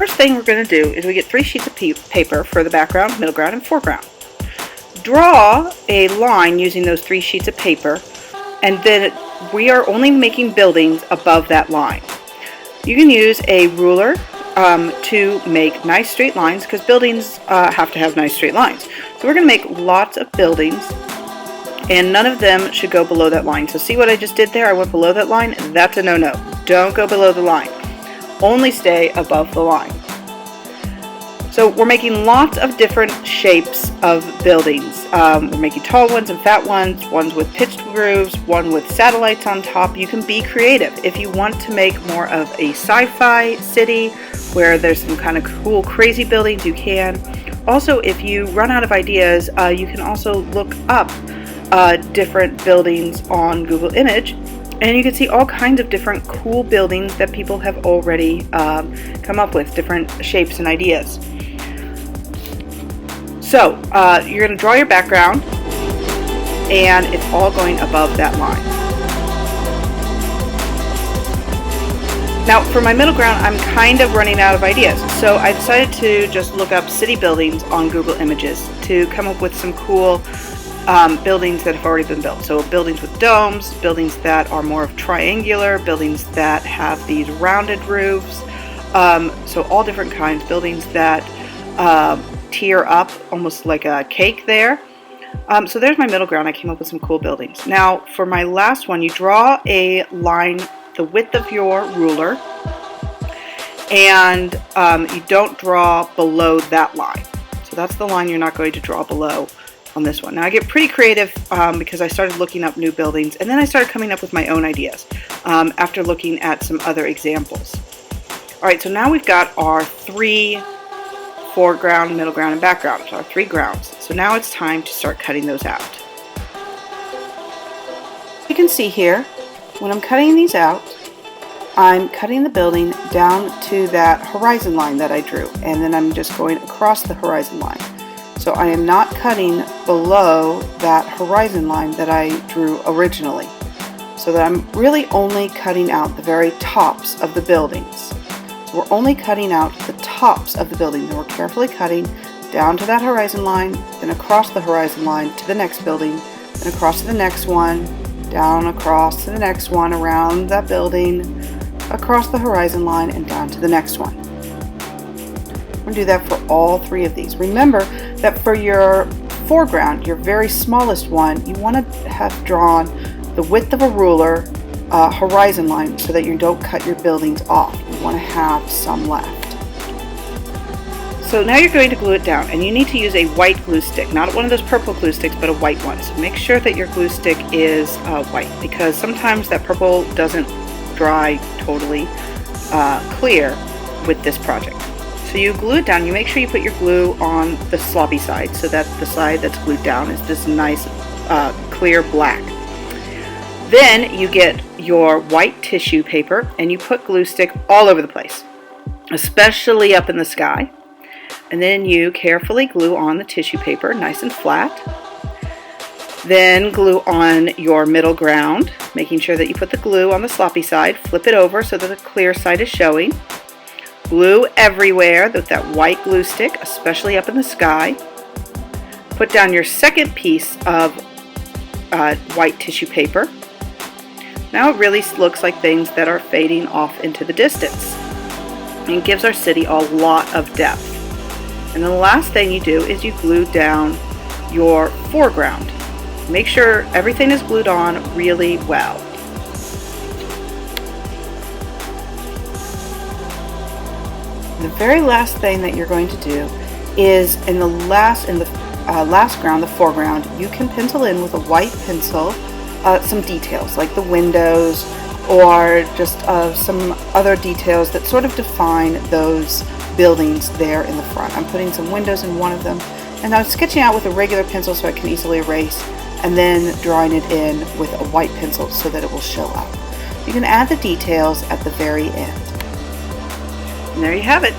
first thing we're going to do is we get 3 sheets of paper for the background, middle ground, and foreground. Draw a line using those 3 sheets of paper, and then we are only making buildings above that line. You can use a ruler to make nice straight lines, because buildings have to have nice straight lines. So we're going to make lots of buildings, and none of them should go below that line. So see what I just did there? I went below that line. That's a no-no. Don't go below the line. Only stay above the line. So we're making lots of different shapes of buildings. We're making tall ones and fat ones, ones with pitched roofs, one with satellites on top. You can be creative. If you want to make more of a sci-fi city where there's some kind of cool, crazy buildings, you can. Also, if you run out of ideas, you can also look up different buildings on Google Image, and you can see all kinds of different cool buildings that people have already come up with, different shapes and ideas. So you're going to draw your background, and it's all going above that line. Now for my middle ground, I'm kind of running out of ideas, so I decided to just look up city buildings on Google Images to come up with some cool buildings that have already been built. So buildings with domes, buildings that are more of triangular, buildings that have these rounded roofs, so all different kinds, buildings that tier up almost like a cake there. So there's my middle ground. I came up with some cool buildings. Now for my last one, you draw a line the width of your ruler, and you don't draw below that line. So that's the line you're not going to draw below on this one. Now I get pretty creative because I started looking up new buildings, and then I started coming up with my own ideas after looking at some other examples. Alright, so now we've got our 3 foreground, middle ground, and background, so our 3 grounds. So now it's time to start cutting those out. You can see here, when I'm cutting these out, I'm cutting the building down to that horizon line that I drew, and then I'm just going across the horizon line. So I am not cutting below that horizon line that I drew originally. So that I'm really only cutting out the very tops of the buildings. So we're only cutting out the tops of the buildings, and we're carefully cutting down to that horizon line, then across the horizon line to the next building, then across to the next one, down across to the next one, around that building, across the horizon line, and down to the next one. We're going to do that for all 3 of these. Remember that for your foreground, your very smallest one, you want to have drawn the width of a ruler horizon line so that you don't cut your buildings off. You want to have some left. So now you're going to glue it down, and you need to use a white glue stick, not one of those purple glue sticks, but a white one. So make sure that your glue stick is white, because sometimes that purple doesn't dry totally clear with this project. So you glue it down. You make sure you put your glue on the sloppy side, so that the side that's glued down is this nice clear black. Then you get your white tissue paper, and you put glue stick all over the place, especially up in the sky. And then you carefully glue on the tissue paper nice and flat. Then glue on your middle ground, making sure that you put the glue on the sloppy side, flip it over so that the clear side is showing. Glue everywhere with that white glue stick, especially up in the sky. Put down your second piece of white tissue paper. Now it really looks like things that are fading off into the distance, and gives our city a lot of depth. And then the last thing you do is you glue down your foreground. Make sure everything is glued on really well. The very last thing that you're going to do is in the last ground, the foreground, you can pencil in with a white pencil some details like the windows, or just some other details that sort of define those buildings there in the front. I'm putting some windows in one of them, and I'm sketching out with a regular pencil so I can easily erase, and then drawing it in with a white pencil so that it will show up. You can add the details at the very end. And there you have it.